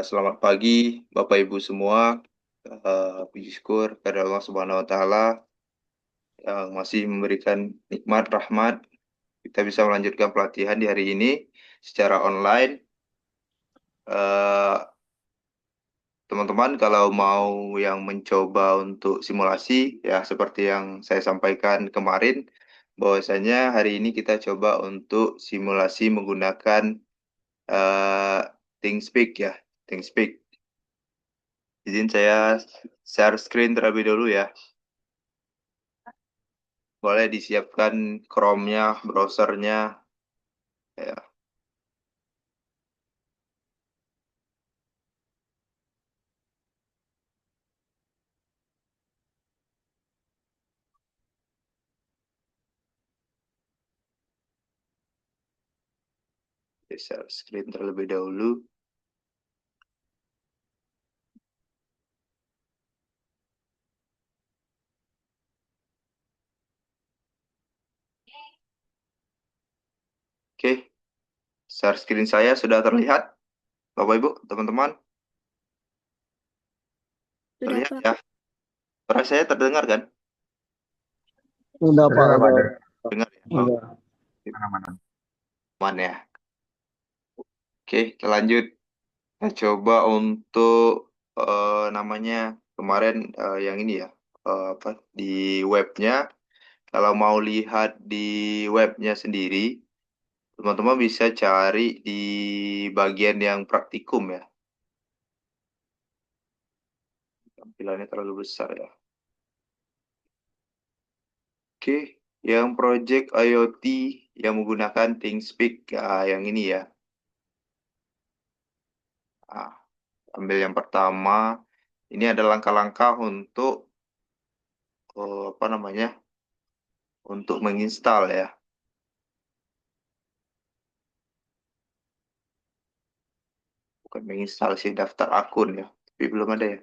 Selamat pagi, Bapak Ibu semua. Puji syukur kepada Allah Subhanahu wa Ta'ala yang masih memberikan nikmat, rahmat. Kita bisa melanjutkan pelatihan di hari ini secara online. Eh, Teman-teman, kalau mau yang mencoba untuk simulasi, ya seperti yang saya sampaikan kemarin, bahwasanya hari ini kita coba untuk simulasi menggunakan eh, ThinkSpeak ya, ThinkSpeak. Izin saya share screen terlebih dahulu ya. Boleh disiapkan Chrome-nya, browsernya. Ya, share screen terlebih dahulu. Oke, share screen saya sudah terlihat, Bapak Ibu, teman-teman. Sudah, Terlihat Pak. ya. Suara saya terdengar kan? Udah Pak, Dengar Pak, udah. Dengar ya? Oh, Udah. mana-mana. aman ya. Oke, kita lanjut. Kita coba untuk namanya kemarin yang ini ya, apa di webnya. Kalau mau lihat di webnya sendiri, teman-teman bisa cari di bagian yang praktikum ya. Tampilannya terlalu besar ya. Oke, yang project IoT yang menggunakan ThinkSpeak yang ini ya. Ah, ambil yang pertama. Ini adalah langkah-langkah untuk apa namanya? Untuk menginstal ya. Bukan menginstal sih, daftar akun ya. Tapi belum ada ya.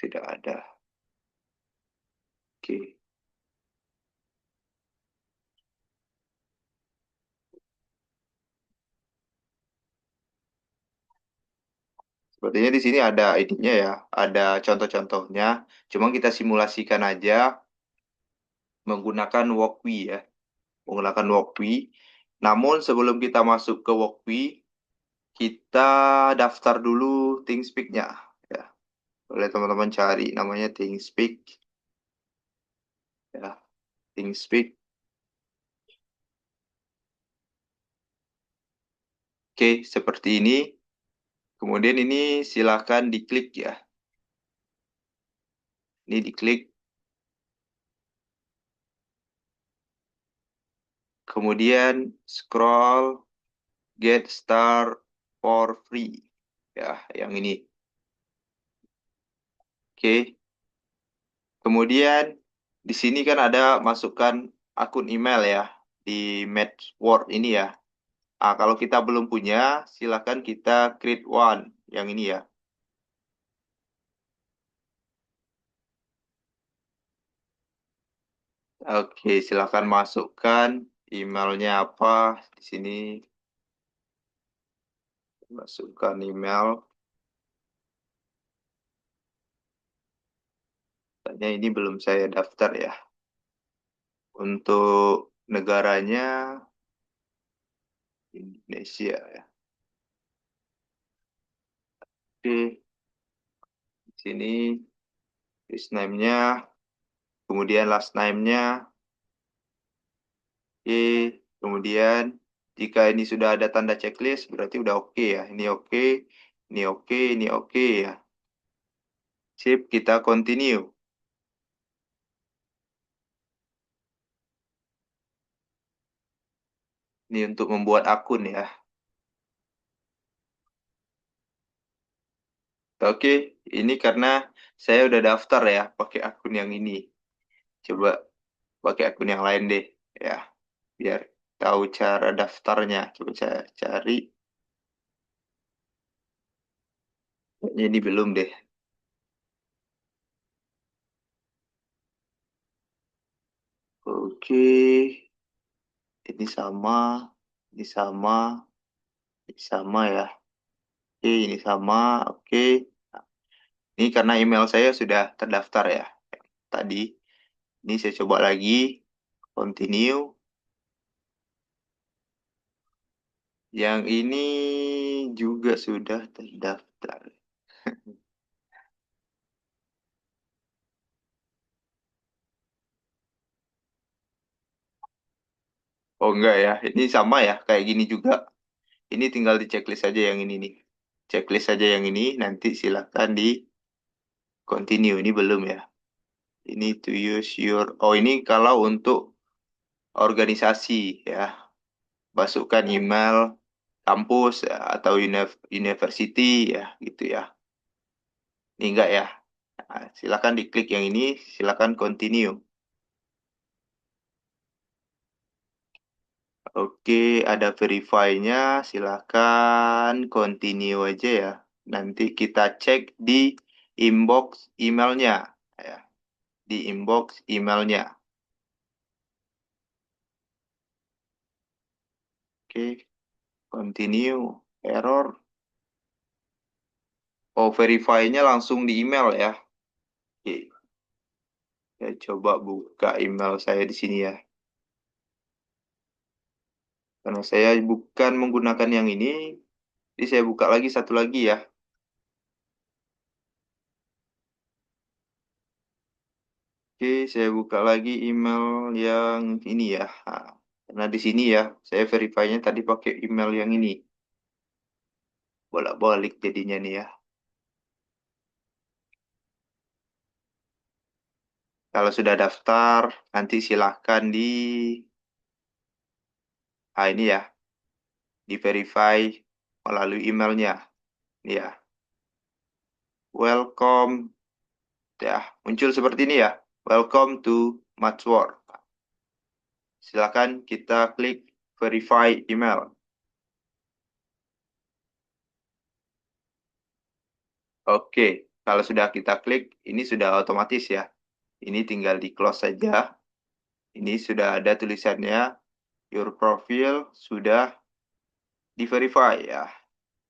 Tidak ada. Oke. Sepertinya di sini ada ininya ya, ada contoh-contohnya. Cuma kita simulasikan aja menggunakan Walkwi ya, menggunakan Walkwi. Namun sebelum kita masuk ke Walkwi, kita daftar dulu ThinkSpeak-nya. Ya, boleh teman-teman cari namanya ThinkSpeak. Ya, ThinkSpeak. Oke, seperti ini. Kemudian ini silakan diklik ya. Ini diklik. Kemudian scroll get start for free. Ya, yang ini. Oke. Kemudian di sini kan ada masukkan akun email ya di Matchword ini ya. Kalau kita belum punya, silakan kita create one yang ini ya. Oke, silakan masukkan emailnya apa di sini. Masukkan email. Tanya ini belum saya daftar ya. Untuk negaranya Indonesia ya. Oke, di sini first name-nya, kemudian last name-nya. Oke, kemudian jika ini sudah ada tanda checklist, berarti udah oke ya. Ini oke, ini oke, ini oke ya. Sip, kita continue. Ini untuk membuat akun ya. Oke, ini karena saya udah daftar ya pakai akun yang ini. Coba pakai akun yang lain deh ya, biar tahu cara daftarnya. Coba saya cari. Kayaknya ini belum deh. Oke. ini sama, ini sama, ini sama ya. Oke, ini sama. Oke. Ini karena email saya sudah terdaftar ya. Tadi, ini saya coba lagi. Continue. Yang ini juga sudah terdaftar. Oh enggak ya, ini sama ya, kayak gini juga. Ini tinggal di checklist aja yang ini nih. Checklist aja yang ini, nanti silakan di continue. Ini belum ya. Ini to use your, oh ini kalau untuk organisasi ya. Masukkan email kampus ya, atau university ya gitu ya. Ini enggak ya. Nah, silakan diklik yang ini, silakan continue. Oke, ada verify-nya, silakan continue aja ya. Nanti kita cek di inbox emailnya ya, di inbox emailnya. Oke, continue. Error. Oh, verify-nya langsung di email ya. Oke, saya coba buka email saya di sini ya. Karena saya bukan menggunakan yang ini, jadi saya buka lagi satu lagi ya. Oke, saya buka lagi email yang ini ya. Nah, karena di sini ya, saya verify-nya tadi pakai email yang ini. Bolak-balik jadinya nih ya. Kalau sudah daftar, nanti silahkan ini ya, di verify melalui emailnya. Ini ya, welcome. Ya, muncul seperti ini ya. Welcome to Matsword. Silakan kita klik verify email. Oke, kalau sudah kita klik, ini sudah otomatis ya. Ini tinggal di close saja. Ini sudah ada tulisannya, your profile sudah di-verify ya.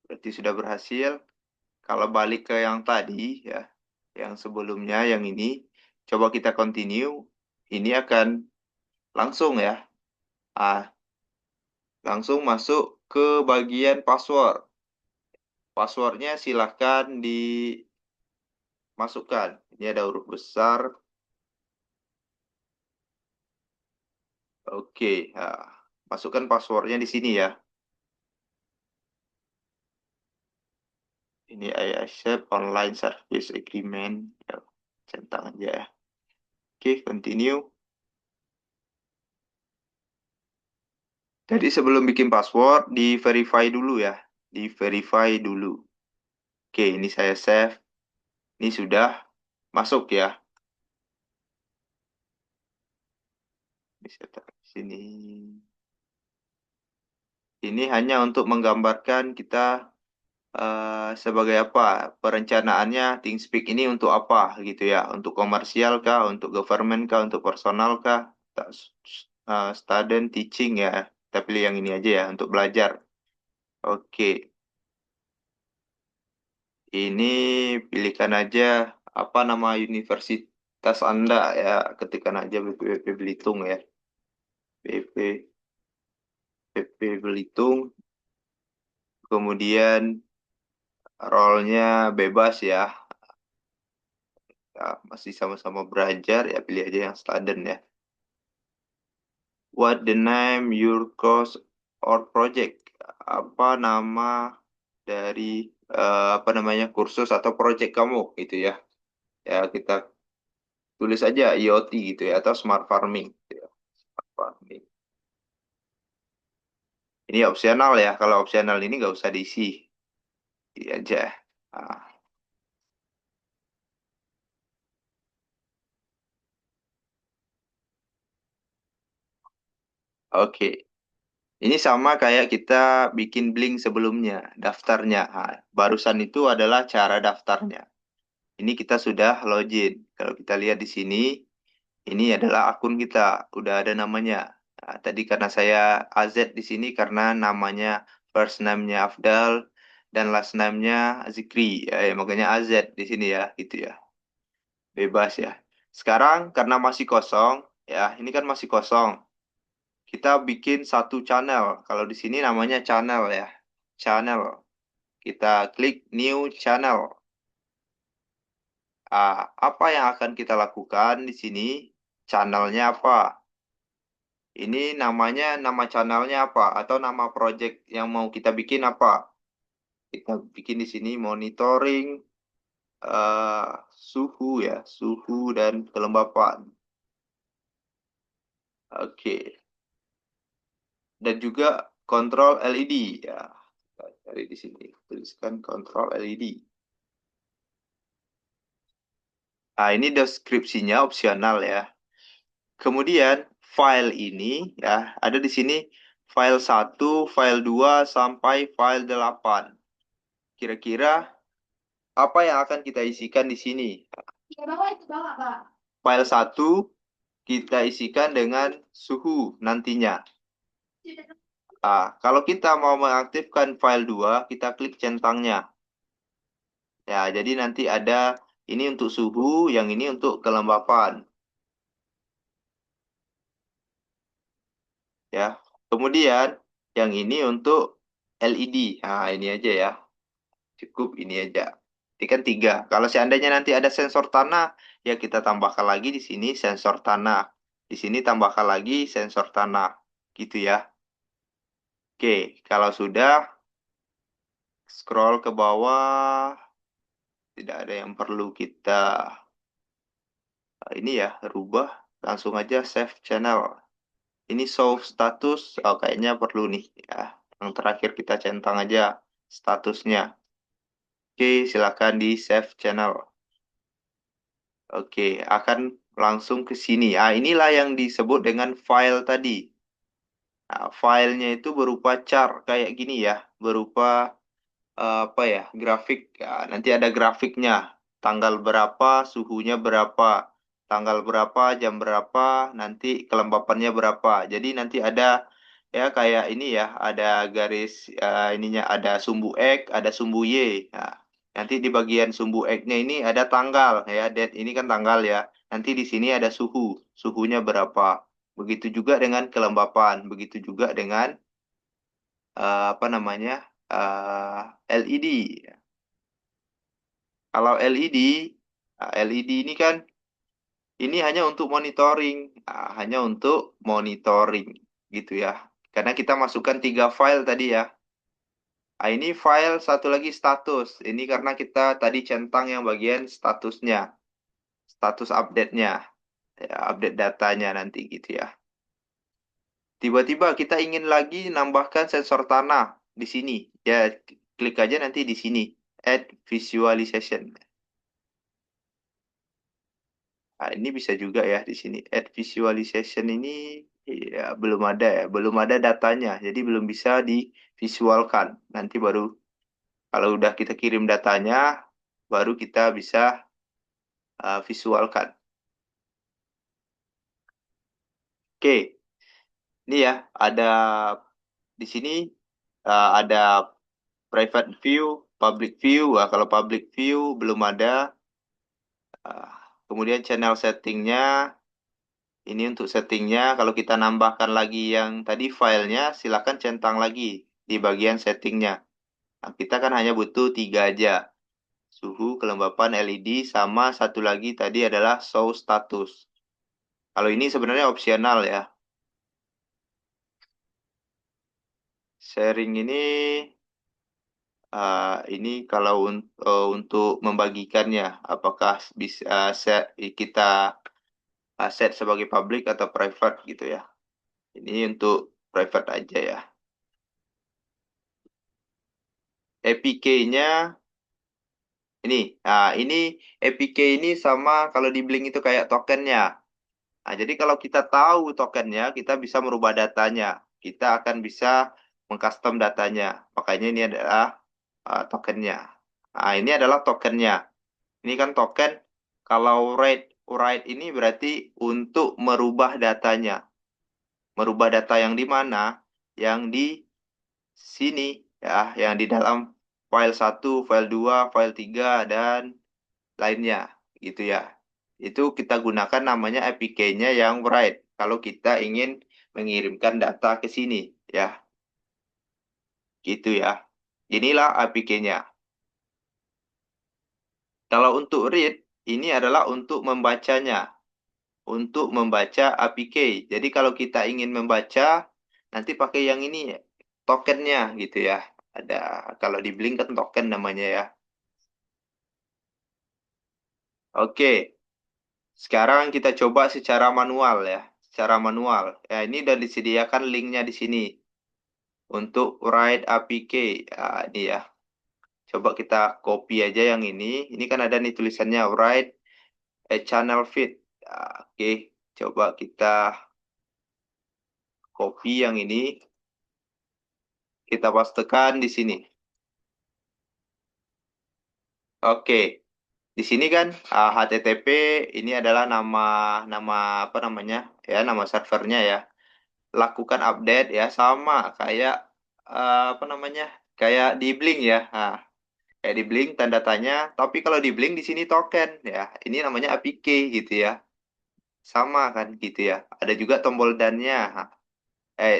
Berarti sudah berhasil. Kalau balik ke yang tadi ya, yang sebelumnya, yang ini, coba kita continue. Ini akan langsung ya, ah, langsung masuk ke bagian password. Passwordnya silahkan dimasukkan. Ini ada huruf besar. Oke, nah, masukkan passwordnya di sini ya. Ini I accept online service agreement. Ya, centang aja ya. Oke, continue. Jadi sebelum bikin password, di-verify dulu ya. Di-verify dulu. Oke, ini saya save. Ini sudah masuk ya. Bisa taruh di sini. Ini hanya untuk menggambarkan kita sebagai apa perencanaannya ThinkSpeak ini untuk apa gitu ya, untuk komersial kah, untuk government kah, untuk personal kah, student teaching ya, kita pilih yang ini aja ya untuk belajar. Oke, ini pilihkan aja apa nama universitas Anda ya, ketikkan aja BPP Belitung ya, BP Belitung, kemudian role-nya bebas ya. Ya, masih sama-sama belajar ya, pilih aja yang student ya. What the name your course or project? Apa nama dari apa namanya kursus atau project kamu gitu ya? Ya kita tulis aja IoT gitu ya atau smart farming. Gitu ya. Smart farming. Ini opsional ya. Kalau opsional ini nggak usah diisi, ini aja. Nah, oke. Ini sama kayak kita bikin Blink sebelumnya, daftarnya. Nah, barusan itu adalah cara daftarnya. Ini kita sudah login. Kalau kita lihat di sini, ini adalah akun kita, udah ada namanya. Nah, tadi karena saya AZ di sini karena namanya first name-nya Afdal dan last name-nya Zikri. Makanya AZ di sini ya, gitu ya. Bebas ya. Sekarang karena masih kosong, ya, ini kan masih kosong. Kita bikin satu channel. Kalau di sini namanya channel ya. Channel. Kita klik new channel. Apa yang akan kita lakukan di sini? Channelnya apa? Ini namanya, nama channelnya apa? Atau nama project yang mau kita bikin apa? Kita bikin di sini monitoring eh, suhu ya, suhu dan kelembapan. Oke. Dan juga kontrol LED ya. Kita cari di sini, tuliskan kontrol LED. Nah, ini deskripsinya opsional ya. Kemudian file ini ya, ada di sini file 1, file 2 sampai file 8. Kira-kira apa yang akan kita isikan di sini? File 1 kita isikan dengan suhu nantinya. Kalau kita mau mengaktifkan file 2, kita klik centangnya. Ya, jadi nanti ada ini untuk suhu, yang ini untuk kelembapan. Ya. Kemudian yang ini untuk LED. Nah, ini aja ya. Cukup ini aja. Ini kan 3. Kalau seandainya nanti ada sensor tanah, ya kita tambahkan lagi di sini sensor tanah. Di sini tambahkan lagi sensor tanah. Gitu ya. Oke, kalau sudah, scroll ke bawah. Tidak ada yang perlu kita ini ya, rubah. Langsung aja save channel. Ini show status. Oh, kayaknya perlu nih ya. Yang terakhir kita centang aja statusnya. Oke, silakan di save channel. Oke, akan langsung ke sini. Inilah yang disebut dengan file tadi. Nah, filenya itu berupa chart kayak gini ya, berupa apa ya, grafik. Ya, nanti ada grafiknya, tanggal berapa, suhunya berapa, tanggal berapa, jam berapa, nanti kelembapannya berapa. Jadi nanti ada ya kayak ini ya, ada garis ininya, ada sumbu X, ada sumbu Y. Nah, nanti di bagian sumbu X-nya ini ada tanggal ya, date ini kan tanggal ya. Nanti di sini ada suhu, suhunya berapa. Begitu juga dengan kelembapan, begitu juga dengan apa namanya, LED. Kalau LED, LED ini kan ini hanya untuk monitoring, hanya untuk monitoring gitu ya. Karena kita masukkan 3 file tadi ya. Ini file satu lagi status. Ini karena kita tadi centang yang bagian statusnya, status update-nya, ya, update datanya nanti gitu ya. Tiba-tiba kita ingin lagi nambahkan sensor tanah di sini. Ya, klik aja nanti di sini, add visualization. Nah, ini bisa juga ya di sini. Add visualization ini ya belum ada ya, belum ada datanya. Jadi belum bisa divisualkan. Nanti baru kalau udah kita kirim datanya, baru kita bisa visualkan. Oke, ini ya ada di sini ada private view, public view. Kalau public view belum ada. Ah, Kemudian channel settingnya. Ini untuk settingnya, kalau kita nambahkan lagi yang tadi filenya, silakan centang lagi di bagian settingnya. Nah, kita kan hanya butuh 3 aja. Suhu, kelembapan, LED, sama satu lagi tadi adalah show status. Kalau ini sebenarnya opsional ya. Sharing ini kalau untuk membagikannya, apakah bisa kita set sebagai public atau private gitu ya. Ini untuk private aja ya. APK-nya ini APK ini sama kalau di Blink itu kayak tokennya. Nah, jadi kalau kita tahu tokennya, kita bisa merubah datanya. Kita akan bisa mengcustom datanya. Makanya ini adalah tokennya. Nah, ini adalah tokennya. Ini kan token. Kalau write ini berarti untuk merubah datanya. merubah data yang di mana? Yang di sini ya, yang di dalam file satu, file 2, file 3 dan lainnya gitu ya. Itu kita gunakan namanya APK-nya yang write kalau kita ingin mengirimkan data ke sini ya. Gitu ya. Inilah APK-nya. Kalau untuk read, ini adalah untuk membacanya. Untuk membaca APK. Jadi kalau kita ingin membaca, nanti pakai yang ini tokennya gitu ya. Ada, kalau di Blink kan token namanya ya. Oke, sekarang kita coba secara manual ya. Secara manual. Ya, ini udah disediakan linknya di sini. Untuk write APK. Ya, ini ya. Coba kita copy aja yang ini. Ini kan ada nih tulisannya write a channel feed. Ya, oke, coba kita copy yang ini. Kita pastekan di sini. Oke, di sini kan HTTP ini adalah nama nama apa namanya ya, nama servernya ya. Lakukan update ya sama kayak apa namanya, kayak di Blink ya. Nah, kayak di Blink tanda tanya, tapi kalau di Blink di sini token ya. Ini namanya APK gitu ya. Sama kan gitu ya. Ada juga tombol dan-nya.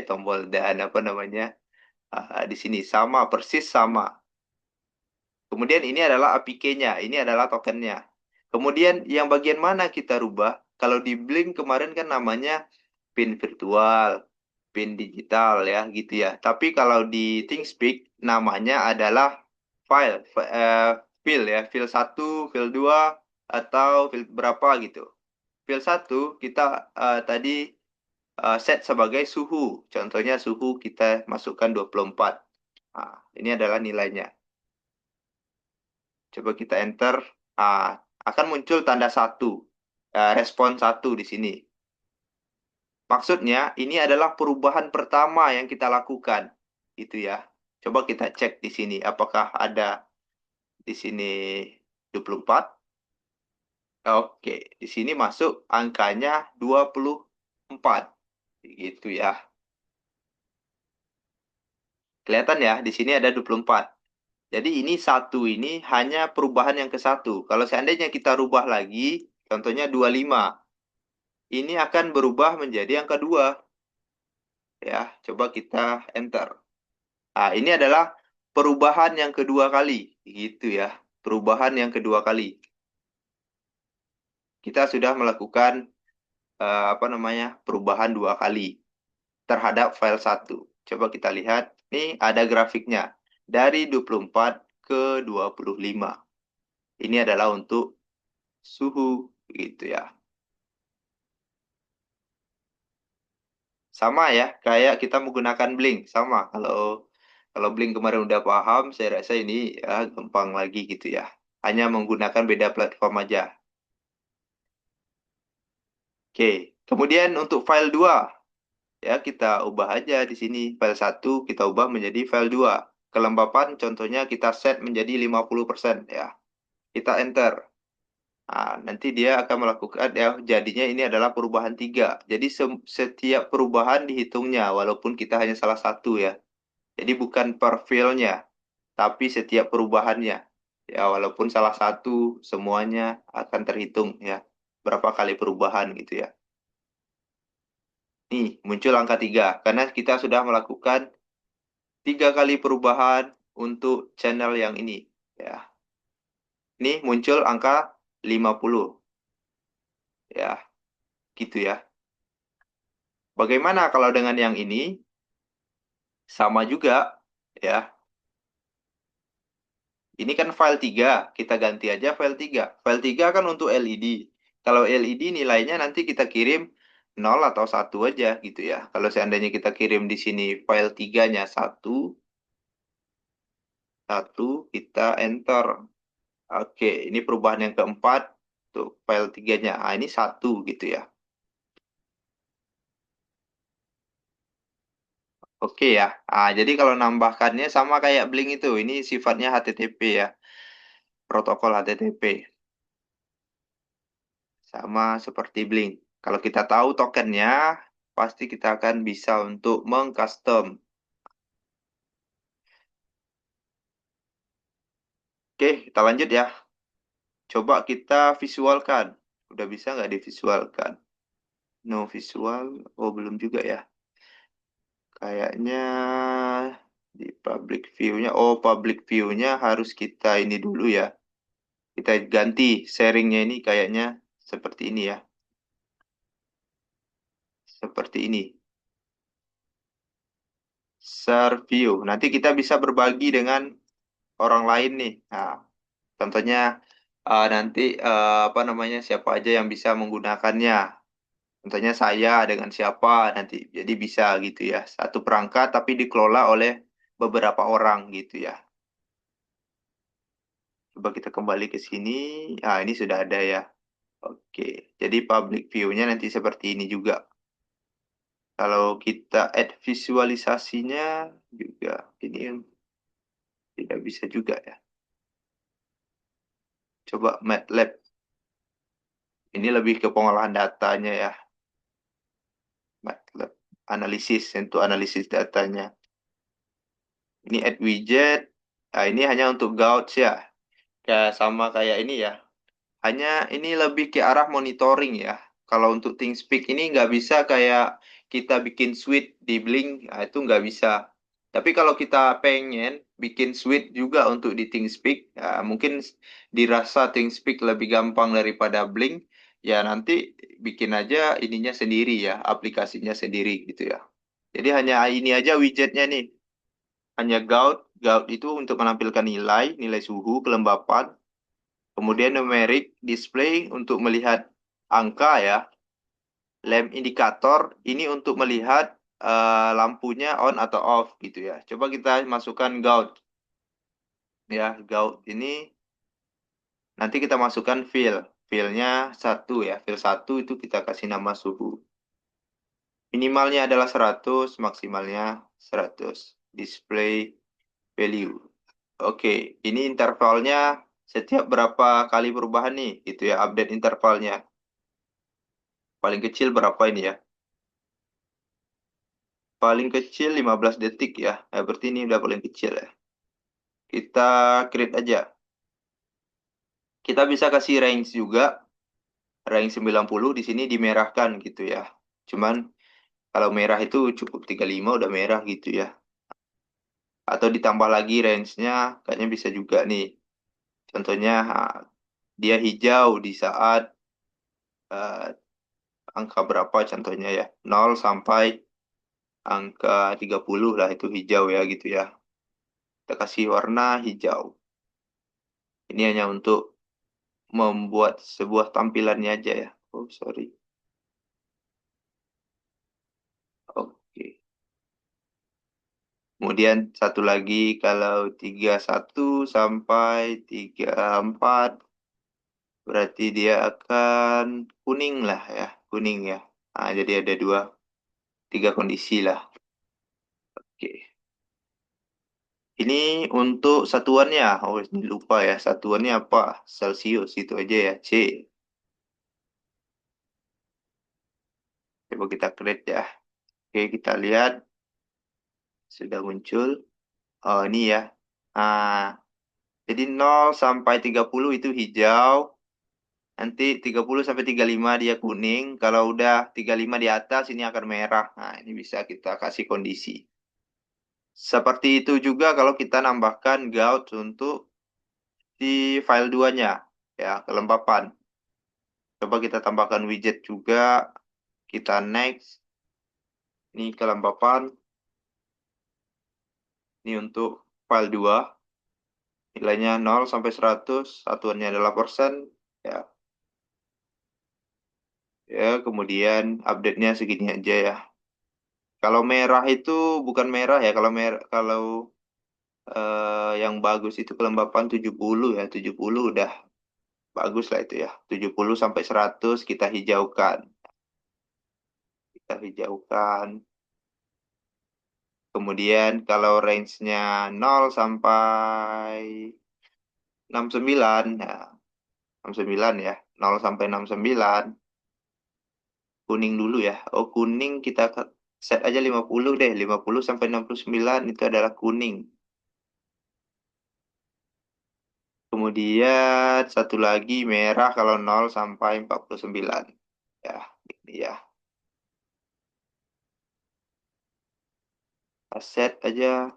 Tombol dan apa namanya? Di sini sama persis sama. Kemudian ini adalah APK-nya, ini adalah tokennya. Kemudian yang bagian mana kita rubah? Kalau di Blink kemarin kan namanya PIN virtual, PIN digital ya gitu ya. Tapi kalau di ThingSpeak namanya adalah file, file ya, file satu, file 2 atau file berapa gitu. File satu kita tadi set sebagai suhu. Contohnya suhu kita masukkan 24. Nah, ini adalah nilainya. Coba kita enter. Akan muncul tanda satu, respon satu di sini. Maksudnya ini adalah perubahan pertama yang kita lakukan, gitu ya. Coba kita cek di sini, apakah ada di sini 24? Oke, di sini masuk angkanya 24, gitu ya. Kelihatan ya, di sini ada 24. Jadi ini satu ini hanya perubahan yang ke satu. Kalau seandainya kita rubah lagi, contohnya 25. Ini akan berubah menjadi angka 2. Ya, coba kita enter. Ini adalah perubahan yang kedua kali. Gitu ya. Perubahan yang kedua kali. Kita sudah melakukan apa namanya? Perubahan 2 kali terhadap file satu. Coba kita lihat. Ini ada grafiknya. Dari 24 ke 25. Ini adalah untuk suhu gitu ya. Sama ya, kayak kita menggunakan Blink, sama. Kalau Blink kemarin udah paham, saya rasa ini ya gampang lagi gitu ya. Hanya menggunakan beda platform aja. Oke, kemudian untuk file 2 ya kita ubah aja di sini. File satu kita ubah menjadi file 2. Kelembapan contohnya kita set menjadi 50% ya. Kita enter. Nanti dia akan melakukan ya, jadinya ini adalah perubahan 3. Jadi setiap perubahan dihitungnya walaupun kita hanya salah satu ya. Jadi bukan per file-nya, tapi setiap perubahannya. Ya, walaupun salah satu, semuanya akan terhitung ya. Berapa kali perubahan gitu ya. Nih, muncul angka 3. Karena kita sudah melakukan 3 kali perubahan untuk channel yang ini. Ya, ini muncul angka 50. Ya, gitu ya. Bagaimana kalau dengan yang ini? Sama juga. Ya, ini kan file 3, kita ganti aja file 3. File 3 kan untuk LED. Kalau LED nilainya nanti kita kirim 0 atau 1 aja gitu ya. Kalau seandainya kita kirim di sini file 3-nya 1, 1 kita enter. Oke, ini perubahan yang keempat untuk file 3-nya. Ini 1 gitu ya. Oke ya. Jadi kalau nambahkannya sama kayak Blink itu. Ini sifatnya HTTP ya. Protokol HTTP. Sama seperti Blink. Kalau kita tahu tokennya, pasti kita akan bisa untuk mengcustom. Oke, kita lanjut ya. Coba kita visualkan. Udah bisa nggak divisualkan? No visual. Oh, belum juga ya. Kayaknya di public view-nya. Oh, public view-nya harus kita ini dulu ya. Kita ganti sharingnya ini kayaknya seperti ini ya. Seperti ini. Share view. Nanti kita bisa berbagi dengan orang lain nih. Nah, contohnya nanti apa namanya siapa aja yang bisa menggunakannya. Contohnya saya dengan siapa nanti. Jadi bisa gitu ya. Satu perangkat tapi dikelola oleh beberapa orang gitu ya. Coba kita kembali ke sini. Ah, ini sudah ada ya. Oke. Jadi public view-nya nanti seperti ini juga. Kalau kita add visualisasinya juga ini yang tidak bisa juga ya. Coba MATLAB. Ini lebih ke pengolahan datanya ya. MATLAB. Analisis, untuk analisis datanya. Ini add widget. Nah, ini hanya untuk gauge ya. Kayak sama kayak ini ya. Hanya ini lebih ke arah monitoring ya. Kalau untuk ThinkSpeak ini nggak bisa kayak kita bikin suite di Blink, nah itu nggak bisa. Tapi kalau kita pengen bikin suite juga untuk di ThinkSpeak, ya mungkin dirasa ThinkSpeak lebih gampang daripada Blink, ya nanti bikin aja ininya sendiri ya, aplikasinya sendiri gitu ya. Jadi hanya ini aja widgetnya nih. Hanya Gaud. Gaud itu untuk menampilkan nilai, nilai suhu, kelembapan. Kemudian numeric display untuk melihat angka ya. Lamp indikator ini untuk melihat lampunya on atau off gitu ya. Coba kita masukkan Gaud. Ya, Gaud ini nanti kita masukkan fill. Fill-nya satu ya. Fill satu itu kita kasih nama suhu. Minimalnya adalah 100, maksimalnya 100. Display value. Oke, ini intervalnya setiap berapa kali perubahan nih, gitu ya, update intervalnya. Paling kecil berapa ini ya? Paling kecil 15 detik ya. Berarti ini udah paling kecil ya. Kita create aja. Kita bisa kasih range juga. Range 90 di sini dimerahkan gitu ya. Cuman kalau merah itu cukup 35 udah merah gitu ya. Atau ditambah lagi range-nya kayaknya bisa juga nih. Contohnya dia hijau di saat eh, angka berapa contohnya ya. 0 sampai angka 30 lah itu hijau ya gitu ya. Kita kasih warna hijau. Ini hanya untuk membuat sebuah tampilannya aja ya. Oh, sorry. Oke. Kemudian satu lagi kalau 31 sampai 34 berarti dia akan kuning lah ya, kuning ya. Nah, jadi ada tiga kondisi lah. Oke. Ini untuk satuannya. Oh, ini lupa ya. Satuannya apa? Celsius itu aja ya. C. Coba kita create ya. Oke, kita lihat sudah muncul. Oh, ini ya. Nah, jadi 0 sampai 30 itu hijau. Nanti 30 sampai 35 dia kuning. Kalau udah 35 di atas ini akan merah. Nah, ini bisa kita kasih kondisi. Seperti itu juga kalau kita nambahkan gauge untuk di file 2-nya. Ya, kelembapan. Coba kita tambahkan widget juga. Kita next. Ini kelembapan. Ini untuk file 2. Nilainya 0 sampai 100. Satuannya adalah persen. Ya, ya kemudian update-nya segini aja ya. Kalau merah itu bukan merah ya. Kalau yang bagus itu kelembapan 70 ya. 70 udah bagus lah itu ya. 70 sampai 100 kita hijaukan. Kita hijaukan. Kemudian kalau range-nya 0 sampai 69, ya, 69 ya, 0 sampai 69, kuning dulu ya. Oh, kuning kita set aja 50 deh. 50 sampai 69 itu adalah kuning. Kemudian satu lagi merah kalau 0 sampai 49. Ya, ini ya. Kita set aja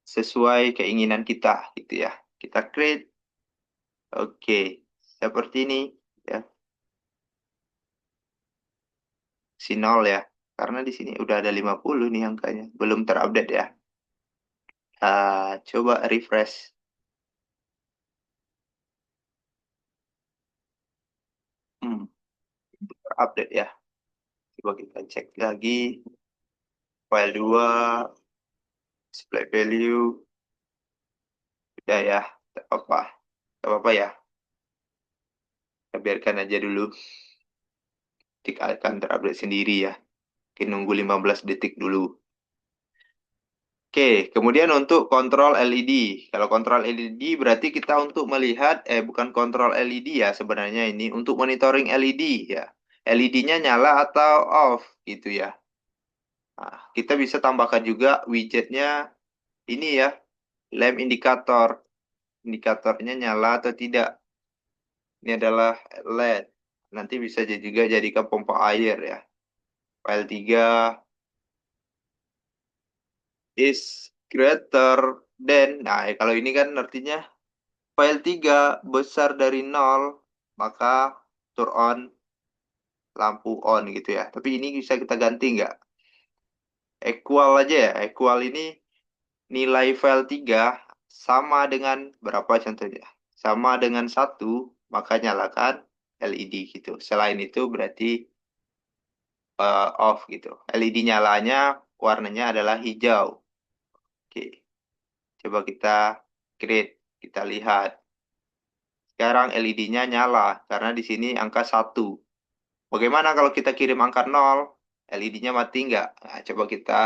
sesuai keinginan kita gitu ya. Kita create. Oke, seperti ini ya. Si 0 ya. Karena di sini udah ada 50 nih angkanya. Belum terupdate ya. Coba refresh. Hmm, terupdate ya. Coba kita cek lagi. File 2, display value. Udah ya. Tak apa-apa. Tak apa-apa ya. Kita biarkan aja dulu. Tik akan terupdate sendiri ya. Mungkin nunggu 15 detik dulu. Oke, kemudian untuk kontrol LED. Kalau kontrol LED berarti kita untuk melihat, bukan kontrol LED ya sebenarnya ini, untuk monitoring LED ya. LED-nya nyala atau off gitu ya. Nah, kita bisa tambahkan juga widgetnya ini ya, lamp indikator. Indikatornya nyala atau tidak. Ini adalah LED. Nanti bisa juga jadikan pompa air ya. File 3 is greater than. Nah, kalau ini kan artinya file 3 besar dari 0, maka turn on lampu on gitu ya. Tapi ini bisa kita ganti nggak? Equal aja ya. Equal ini nilai file 3 sama dengan berapa contohnya? Sama dengan 1, maka nyalakan LED gitu. Selain itu berarti off gitu. LED nyalanya warnanya adalah hijau. Oke, coba kita create, kita lihat. Sekarang LED-nya nyala karena di sini angka 1. Bagaimana kalau kita kirim angka 0? LED-nya mati nggak? Nah, coba kita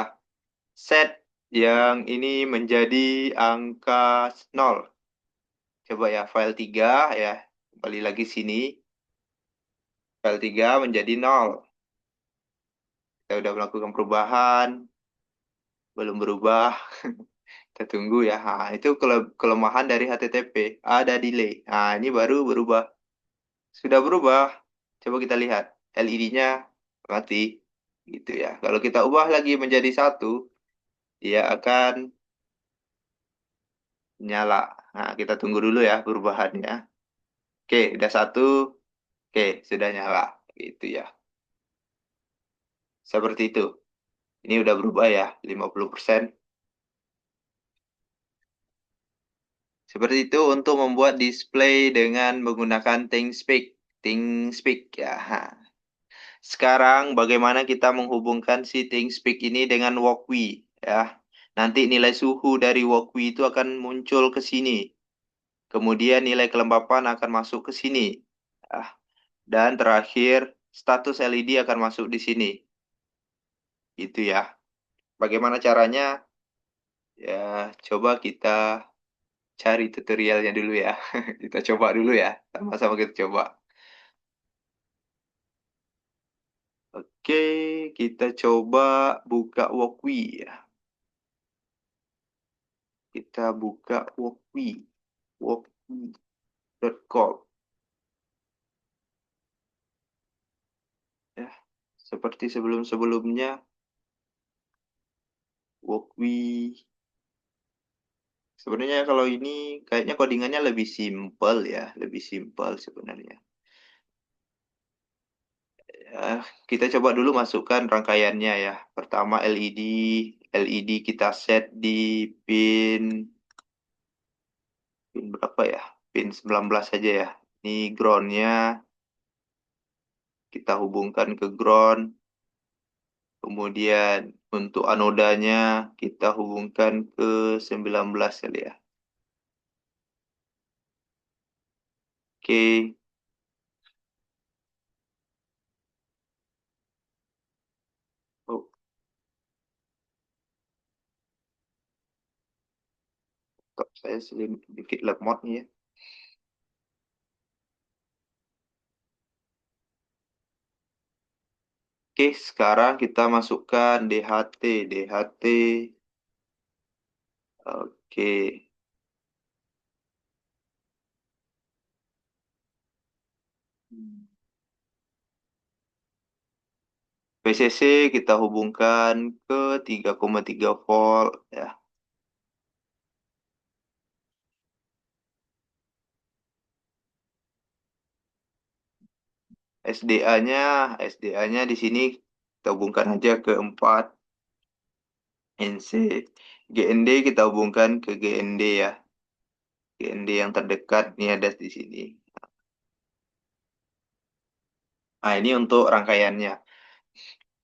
set yang ini menjadi angka 0. Coba ya, file 3 ya. Kembali lagi sini. File 3 menjadi 0. Kita udah melakukan perubahan. Belum berubah. Kita tunggu ya. Nah, itu kelemahan dari HTTP. Ada delay. Nah, ini baru berubah. Sudah berubah. Coba kita lihat. LED-nya mati. Gitu ya. Kalau kita ubah lagi menjadi 1, dia akan nyala. Nah, kita tunggu dulu ya perubahannya. Oke, udah 1. Oke, sudah nyala. Gitu ya. Seperti itu. Ini udah berubah ya, 50%. Seperti itu untuk membuat display dengan menggunakan ThinkSpeak. ThinkSpeak ya. Sekarang bagaimana kita menghubungkan si ThinkSpeak ini dengan Walkwi ya. Nanti nilai suhu dari Walkwi itu akan muncul ke sini. Kemudian nilai kelembapan akan masuk ke sini. Ah, dan terakhir status LED akan masuk di sini. Itu ya. Bagaimana caranya? Ya, coba kita cari tutorialnya dulu ya. Kita coba dulu ya. Sama-sama kita coba. Oke, kita coba buka Walkwi ya. Kita buka Walkwi. Walkwi.com ya. Seperti sebelum-sebelumnya, Walkwi. Sebenarnya kalau ini kayaknya codingannya lebih simpel ya, lebih simpel sebenarnya. Ya, kita coba dulu masukkan rangkaiannya ya. Pertama LED, LED kita set di pin pin berapa ya? Pin 19 saja ya. Ini groundnya kita hubungkan ke ground. Kemudian untuk anodanya kita hubungkan ke 19 kali ya. Oke, oh, kok saya sedikit lemot nih ya. Oke, sekarang kita masukkan DHT. DHT. Oke. PCC kita hubungkan ke 3,3 volt ya. SDA-nya, SDA-nya di sini kita hubungkan aja ke 4 NC. GND kita hubungkan ke GND ya. GND yang terdekat ini ada di sini. Nah, ini untuk rangkaiannya.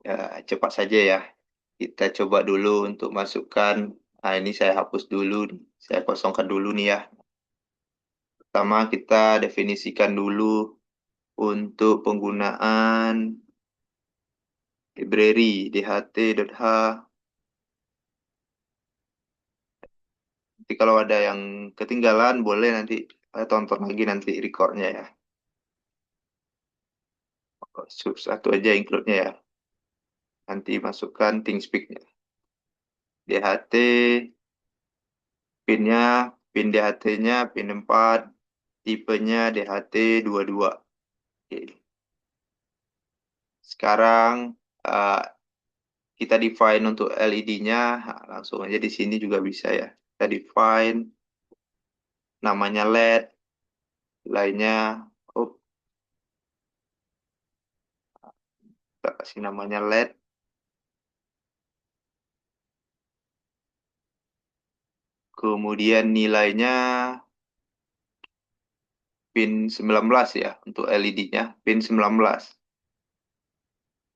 Ya, cepat saja ya. Kita coba dulu untuk masukkan. Nah, ini saya hapus dulu. Saya kosongkan dulu nih ya. Pertama kita definisikan dulu untuk penggunaan library dht.h. Nanti kalau ada yang ketinggalan boleh nanti tonton lagi nanti recordnya ya. Satu aja include-nya ya. Nanti masukkan TeamSpeak-nya. DHT, pinnya, pin DHT-nya pin 4, tipenya DHT 22. Oke. Sekarang eh, kita define untuk LED-nya, langsung aja di sini juga bisa ya. Kita define namanya LED, lainnya, oh, kita kasih namanya LED. Kemudian nilainya pin 19 ya untuk LED-nya, pin 19.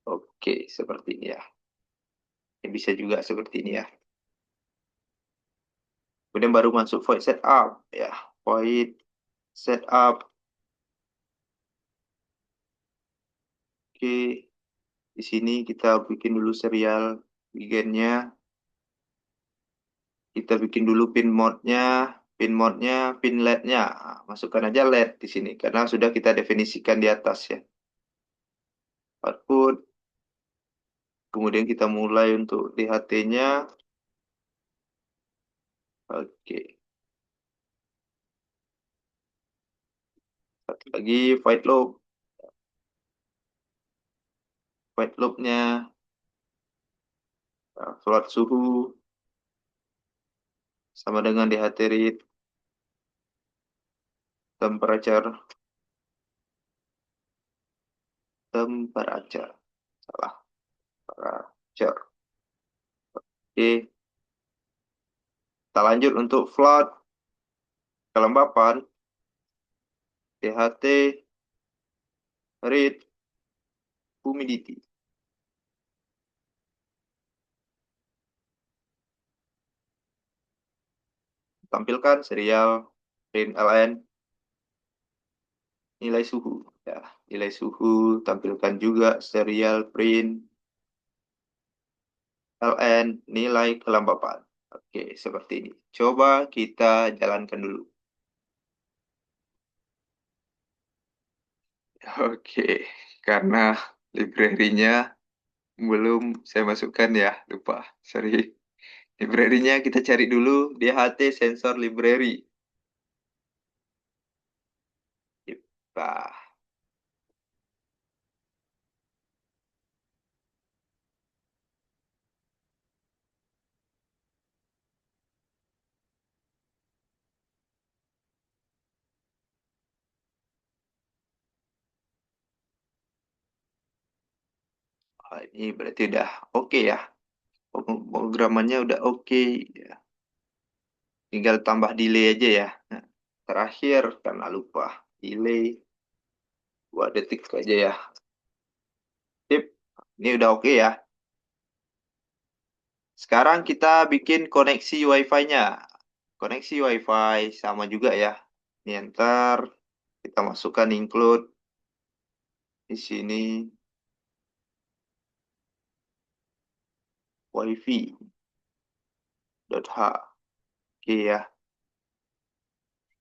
Oke, seperti ini ya. Ini bisa juga seperti ini ya. Kemudian baru masuk void setup ya. Void setup. Oke, di sini kita bikin dulu serial beginnya. Kita bikin dulu pin mode-nya, pin LED-nya. Masukkan aja LED di sini karena sudah kita definisikan di atas ya. Output. Kemudian kita mulai untuk DHT-nya. Oke. Satu lagi void loop. Void loop-nya float suhu sama dengan DHT read temperature temperature salah temperature. Oke, kita lanjut untuk float kelembapan DHT read humidity. Tampilkan serial print ln nilai suhu ya. Nilai suhu tampilkan juga serial print ln nilai kelembapan. Oke, seperti ini. Coba kita jalankan dulu. Oke, karena library-nya belum saya masukkan ya, lupa. Sorry. Library-nya kita cari dulu DHT sensor library. Nah, ini berarti udah oke ya. Pemrogramannya udah oke ya. Tinggal tambah delay aja ya. Nah, terakhir karena lupa delay 2 detik aja ya. Sip. Ini udah oke ya. Sekarang kita bikin koneksi Wi-Fi-nya. Koneksi Wi-Fi sama juga ya. Ini enter. Kita masukkan include di sini wifi.h. Oke ya.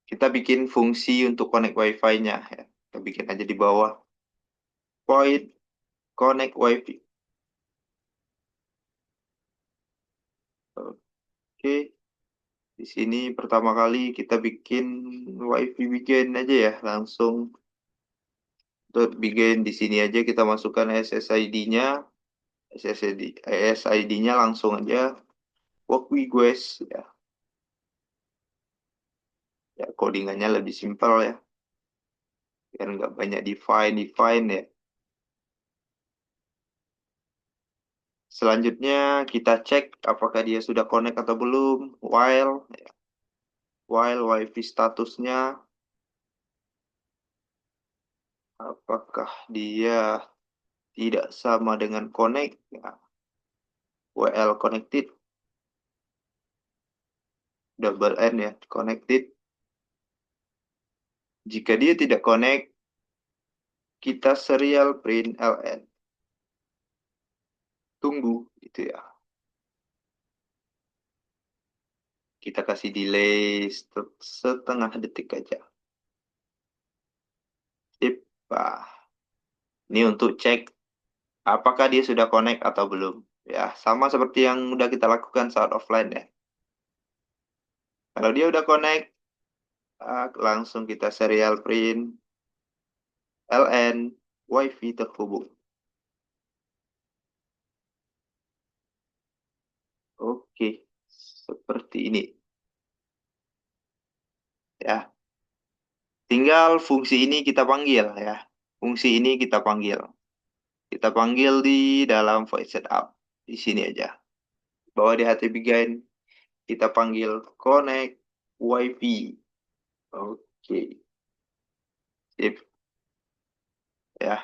Kita bikin fungsi untuk connect Wi-Fi-nya ya. Kita bikin aja di bawah. Void connect Wi-Fi. Oke, di sini pertama kali kita bikin WiFi begin aja ya, langsung untuk begin di sini aja kita masukkan SSID-nya, SSID-nya langsung aja work request ya, ya codingannya lebih simpel ya, biar nggak banyak define ya. Selanjutnya kita cek apakah dia sudah connect atau belum, while WiFi statusnya apakah dia tidak sama dengan connect ya, WL connected, double N ya, connected. Jika dia tidak connect, kita serial print LN. Tunggu gitu ya. Kita kasih delay setengah detik aja. Sip. Nah, ini untuk cek apakah dia sudah connect atau belum. Ya, sama seperti yang udah kita lakukan saat offline ya. Kalau dia udah connect, langsung kita serial print LN WiFi terhubung. Oke, seperti ini. Ya, tinggal fungsi ini kita panggil ya. Fungsi ini kita panggil. Kita panggil di dalam voice setup. Di sini aja. Bahwa di HTTP Gain kita panggil connect WiFi. Oke, sip ya.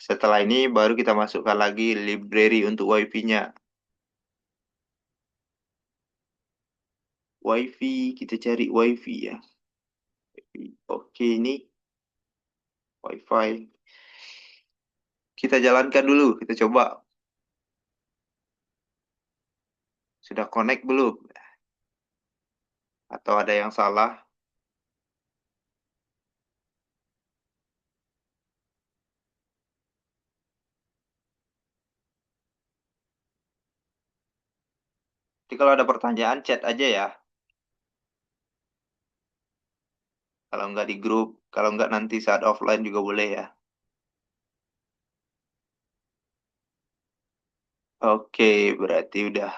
Setelah ini baru kita masukkan lagi library untuk WiFi-nya. WiFi, kita cari WiFi ya. Oke, ini WiFi. Kita jalankan dulu, kita coba. Sudah connect belum? Atau ada yang salah? Jadi kalau ada pertanyaan, chat aja ya. Kalau nggak di grup, kalau nggak nanti saat offline juga boleh ya. Oke, berarti udah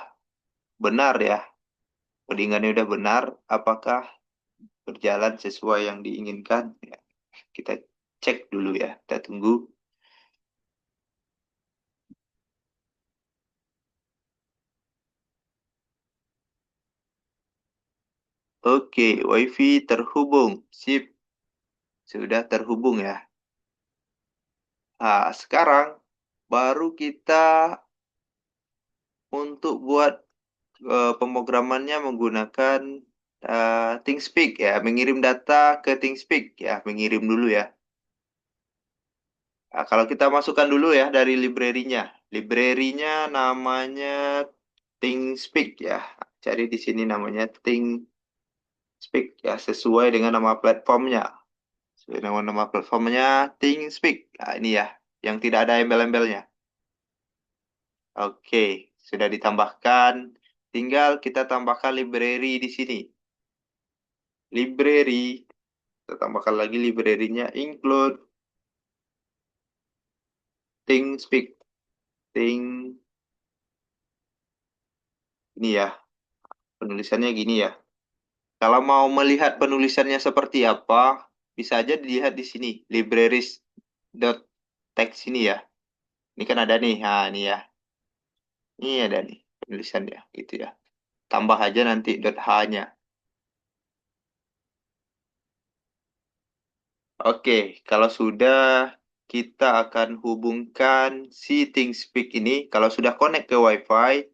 benar ya. Codingannya udah benar. Apakah berjalan sesuai yang diinginkan? Ya, kita cek dulu ya. Kita tunggu. Oke, WiFi terhubung. Sip, sudah terhubung ya. Nah, sekarang baru kita untuk buat pemrogramannya menggunakan ThingSpeak ya, mengirim data ke ThingSpeak ya, mengirim dulu ya. Nah, kalau kita masukkan dulu ya dari library-nya. Library-nya namanya ThingSpeak ya. Cari di sini namanya ThingSpeak ya, sesuai dengan nama platformnya. Sesuai dengan nama platformnya ThingSpeak. Nah, ini ya, yang tidak ada embel-embelnya. Oke, sudah ditambahkan. Tinggal kita tambahkan library di sini. Library, kita tambahkan lagi library-nya include ThingSpeak. Think, ini ya, penulisannya gini ya. Kalau mau melihat penulisannya seperti apa, bisa aja dilihat di sini, libraries.txt ini ya. Ini kan ada nih, nah ini ya. Ini ada nih penulisannya, gitu ya. Tambah aja nanti .h-nya. Oke, kalau sudah kita akan hubungkan si ThingSpeak ini. Kalau sudah connect ke WiFi,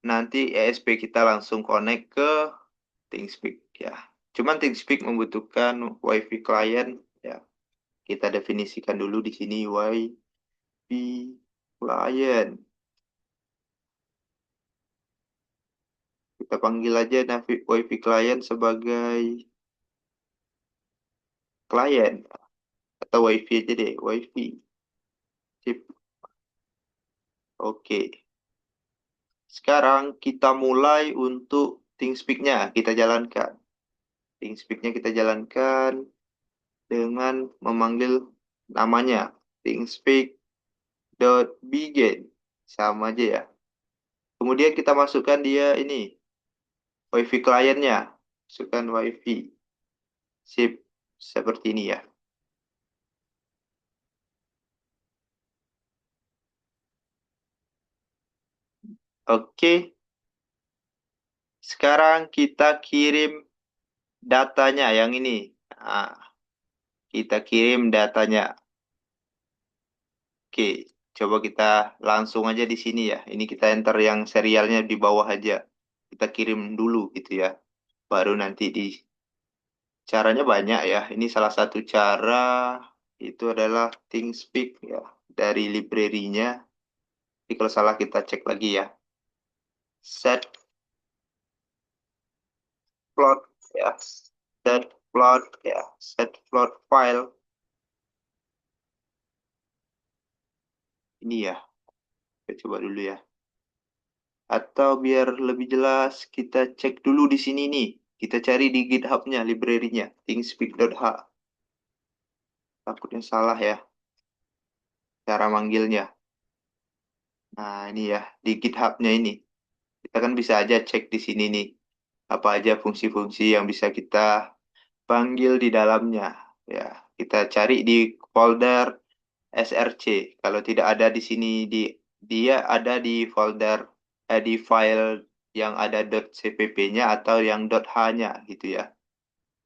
nanti ESP kita langsung connect ke ThingSpeak ya. Cuman ThingSpeak membutuhkan WiFi client ya. Kita definisikan dulu di sini WiFi client. Kita panggil aja WiFi client sebagai client atau WiFi aja deh, WiFi. Sip. Oke. Sekarang kita mulai untuk TeamSpeak-nya kita jalankan. TeamSpeak-nya kita jalankan dengan memanggil namanya TeamSpeak.begin. Sama aja ya. Kemudian kita masukkan dia ini, WiFi kliennya. Masukkan WiFi. Sip, seperti ini ya. Oke, sekarang kita kirim datanya yang ini. Nah, kita kirim datanya. Oke, coba kita langsung aja di sini ya. Ini kita enter yang serialnya di bawah aja. Kita kirim dulu gitu ya. Baru nanti di caranya banyak ya. Ini salah satu cara itu adalah TeamSpeak ya dari library-nya. Jadi kalau salah kita cek lagi ya. Set plot ya. Set plot ya. Set plot file. Ini ya. Kita coba dulu ya. Atau biar lebih jelas, kita cek dulu di sini nih. Kita cari di GitHub-nya, library-nya, thingspeak.h. Takutnya salah ya, cara manggilnya. Nah, ini ya, di GitHub-nya ini. Kita kan bisa aja cek di sini nih. Apa aja fungsi-fungsi yang bisa kita panggil di dalamnya. Ya, kita cari di folder src. Kalau tidak ada di sini, dia ada di folder, di file yang ada .cpp-nya atau yang .h-nya gitu ya.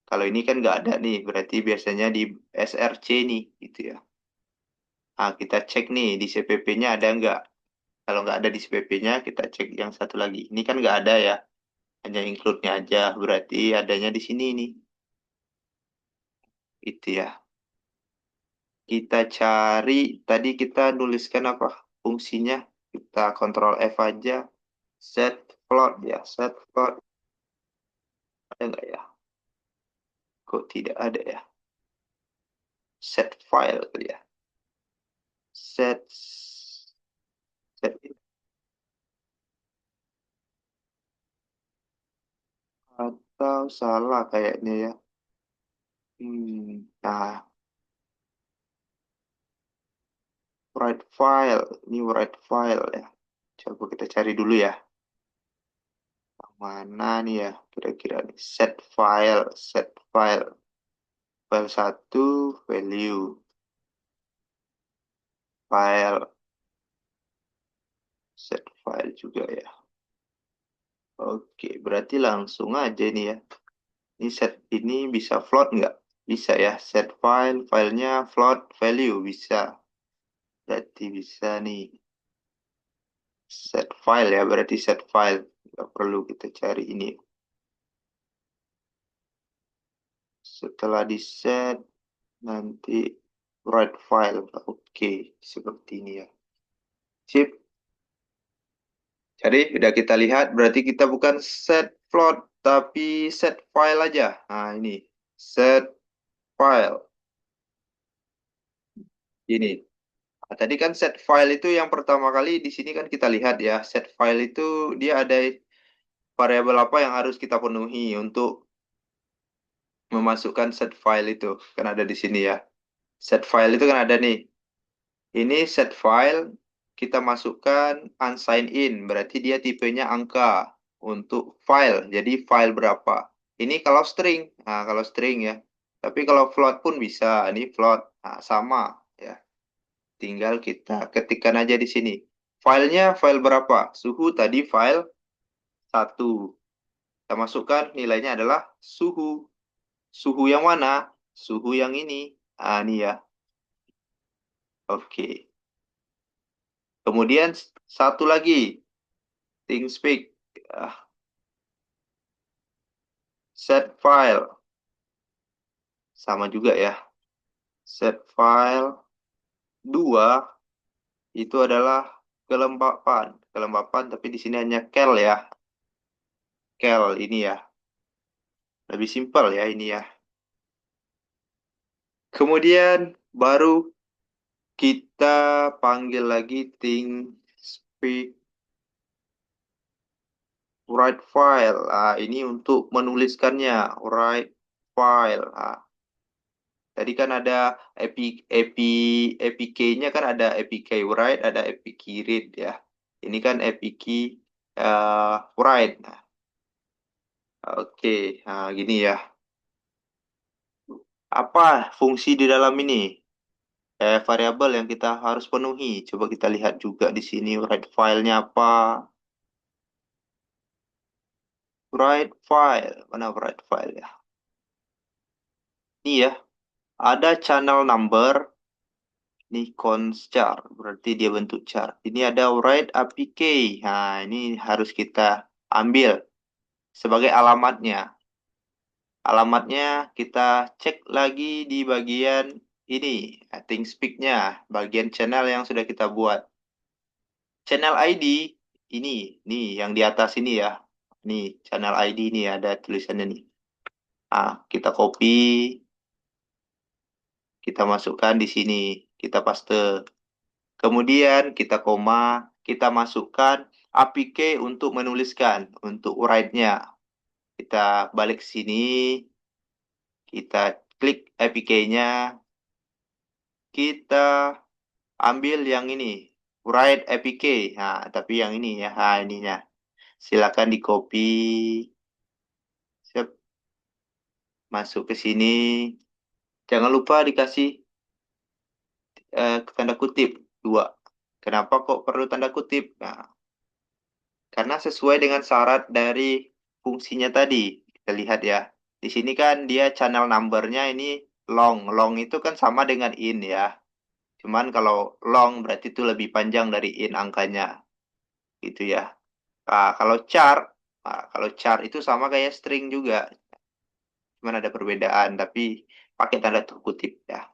Kalau ini kan nggak ada nih, berarti biasanya di src nih, gitu ya. Nah, kita cek nih di cpp-nya ada nggak. Kalau nggak ada di cpp-nya, kita cek yang satu lagi. Ini kan nggak ada ya, hanya include-nya aja. Berarti adanya di sini nih, itu ya. Kita cari, tadi kita nuliskan apa fungsinya. Kita Ctrl F aja, set plot ya, set plot. Ada nggak ya? Kok tidak ada ya? Set file kali ya. Set, set atau salah kayaknya ya. Nah, write file. Ini write file ya. Coba kita cari dulu ya. Yang mana nih ya? Kira-kira nih. Set file. Set file. File satu value. File. Set file juga ya. Oke, berarti langsung aja ini ya. Ini set ini bisa float nggak? Bisa ya. Set file. Filenya float value. Bisa. Berarti bisa nih. Set file ya. Berarti set file. Nggak perlu kita cari ini. Setelah di set, nanti write file. Oke, seperti ini ya. Sip. Jadi udah kita lihat, berarti kita bukan set float, tapi set file aja. Nah, ini. Set file. Ini. Nah, tadi kan set file itu yang pertama kali di sini kan kita lihat ya. Set file itu dia ada variabel apa yang harus kita penuhi untuk memasukkan set file itu. Kan ada di sini ya. Set file itu kan ada nih. Ini set file, kita masukkan unsigned in, berarti dia tipenya angka untuk file. Jadi file berapa? Ini kalau string, nah kalau string ya. Tapi kalau float pun bisa, ini float, nah, sama ya. Tinggal kita ketikkan aja di sini. Filenya file berapa? Suhu tadi file satu. Kita masukkan nilainya adalah suhu. Suhu yang mana? Suhu yang ini. Ah, ini ya. Oke. Kemudian satu lagi. TeamSpeak. Ah, set file. Sama juga ya. Set file 2 itu adalah kelembapan. Kelembapan tapi di sini hanya cal ya. Cal ini ya. Lebih simpel ya ini ya. Kemudian baru kita panggil lagi TeamSpeak write file. Ini untuk menuliskannya, write file. Tadi kan ada APK-nya kan ada APK write, ada APK read ya. Ini kan APK write. Oke, gini ya. Apa fungsi di dalam ini? Variabel yang kita harus penuhi. Coba kita lihat juga di sini write filenya apa. Write file, mana write file ya? Ini ya, ada channel number. Ini const char, berarti dia bentuk char. Ini ada write APK. Nah, ini harus kita ambil sebagai alamatnya. Alamatnya kita cek lagi di bagian ini, ThinkSpeak-nya, bagian channel yang sudah kita buat. Channel ID ini yang di atas ini ya. Nih, channel ID ini ada tulisannya nih. Kita copy, kita masukkan di sini, kita paste. Kemudian kita koma, kita masukkan APK untuk menuliskan, untuk write-nya. Kita balik ke sini, kita klik APK-nya, kita ambil yang ini, write APK. Nah, tapi yang ini ya, ininya. Silakan di copy, masuk ke sini. Jangan lupa dikasih tanda kutip dua. Kenapa kok perlu tanda kutip? Nah, karena sesuai dengan syarat dari fungsinya tadi. Kita lihat ya. Di sini kan dia channel number-nya ini long. Long itu kan sama dengan in ya. Cuman kalau long berarti itu lebih panjang dari in angkanya. Gitu ya. Kalau char itu sama kayak string juga. Cuman ada perbedaan. Tapi pakai tanda kutip ya.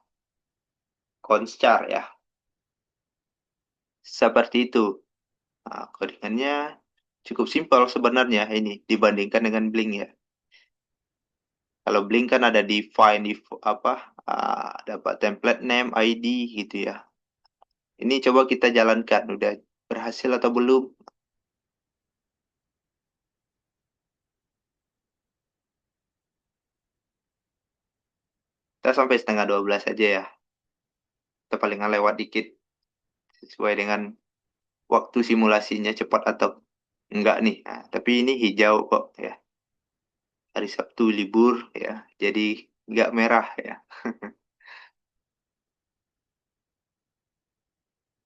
Const char ya. Seperti itu. Codingannya cukup simpel sebenarnya ini dibandingkan dengan Blink ya. Kalau Blink kan ada define, apa, dapat template name, ID gitu ya. Ini coba kita jalankan, udah berhasil atau belum? Kita sampai setengah 12 aja ya. Kita palingan lewat dikit sesuai dengan waktu simulasinya cepat atau enggak nih. Tapi ini hijau kok ya. Hari Sabtu libur ya, jadi enggak merah ya.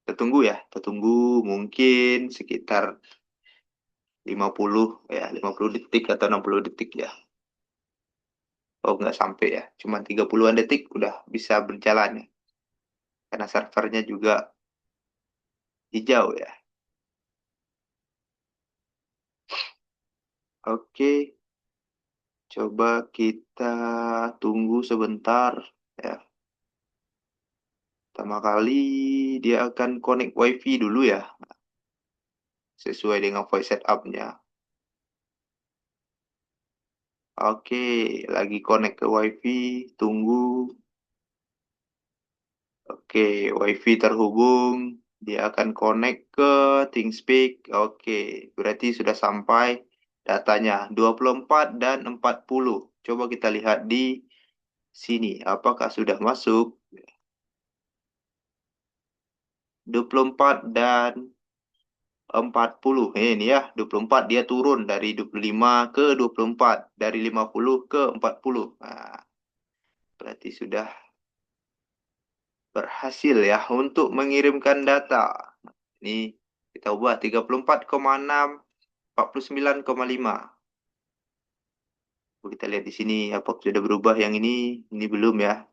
Kita tunggu ya, kita tunggu mungkin sekitar 50 ya, 50 detik atau 60 detik ya. Oh, nggak sampai ya, cuma 30-an detik udah bisa berjalan ya. Karena servernya juga hijau ya. Oke, coba kita tunggu sebentar ya. Pertama kali dia akan connect WiFi dulu ya, sesuai dengan voice setup-nya. Oke, lagi connect ke WiFi, tunggu. Oke, WiFi terhubung. Dia akan connect ke ThinkSpeak. Oke, berarti sudah sampai datanya 24 dan 40. Coba kita lihat di sini. Apakah sudah masuk? 24 dan 40. Ini ya, 24 dia turun dari 25 ke 24. Dari 50 ke 40. Nah, berarti sudah berhasil ya untuk mengirimkan data. Ini kita ubah 34,6, 49,5. Kita lihat di sini apa sudah berubah yang ini belum ya.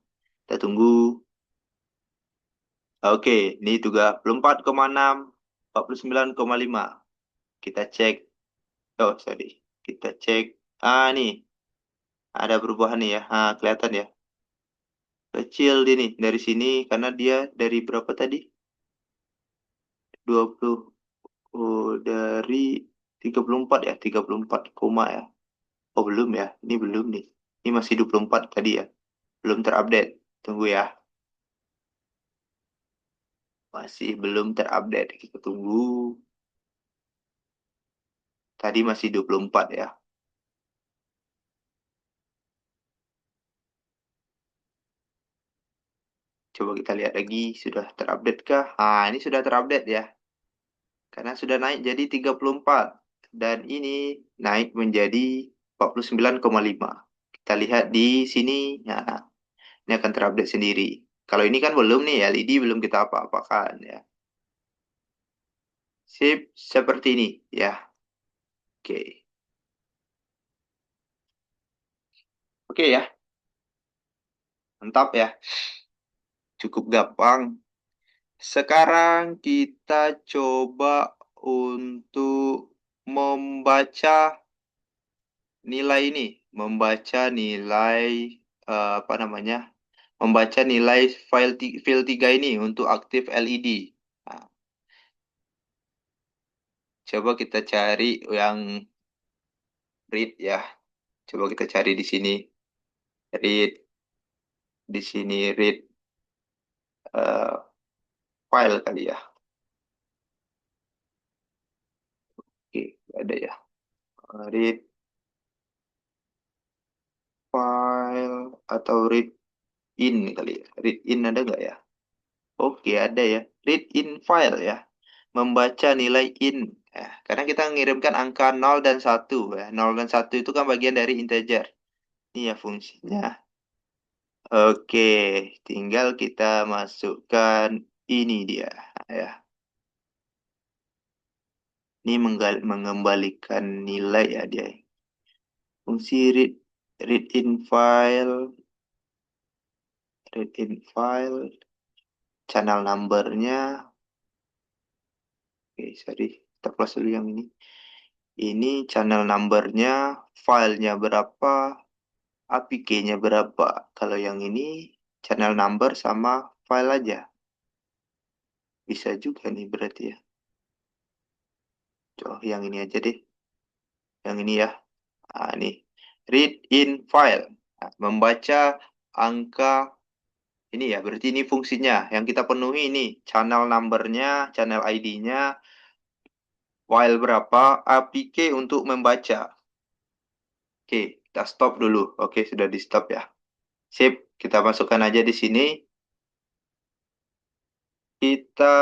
Kita tunggu. Oke, ini juga 44,6, 49,5. Kita cek. Oh, sorry. Kita cek. Nih, ada perubahan nih ya. Kelihatan ya. Kecil dia nih dari sini karena dia dari berapa tadi? 20. Oh, dari 34 ya, 34 koma ya. Oh, belum ya. Ini belum nih. Ini masih 24 tadi ya. Belum terupdate. Tunggu ya. Masih belum terupdate. Kita tunggu. Tadi masih 24 ya. Coba kita lihat lagi, sudah terupdate kah? Ah, ini sudah terupdate ya. Karena sudah naik jadi 34. Dan ini naik menjadi 49,5. Kita lihat di sini. Nah, ini akan terupdate sendiri. Kalau ini kan belum nih, LED belum kita apa-apakan ya. Sip, seperti ini ya. Oke. Oke ya, mantap ya. Cukup gampang. Sekarang kita coba untuk membaca nilai ini, membaca nilai apa namanya? Membaca nilai file 3 ini untuk aktif LED. Nah, coba kita cari yang read ya. Coba kita cari di sini read, di sini read eh, file kali ya. Oke, nggak ada ya. Read file atau read in kali ya. Read in ada nggak ya? Oke, ada ya. Read in file ya. Membaca nilai in. Ya, karena kita mengirimkan angka 0 dan 1 ya. 0 dan 1 itu kan bagian dari integer. Ini ya fungsinya. Oke, tinggal kita masukkan ini dia ya. Ini mengembalikan nilai ya dia. Fungsi read in file, channel numbernya. Oke, sorry, kita close dulu yang ini. Ini channel numbernya, filenya berapa, APK-nya berapa. Kalau yang ini channel number sama file aja. Bisa juga nih berarti ya. Oh, yang ini aja deh. Yang ini ya. Nah, ini. Read in file. Nah, membaca angka ini ya. Berarti ini fungsinya. Yang kita penuhi ini. Channel numbernya, channel ID-nya, file berapa, APK untuk membaca. Oke, kita stop dulu. Oke, sudah di stop ya. Sip, kita masukkan aja di sini. Kita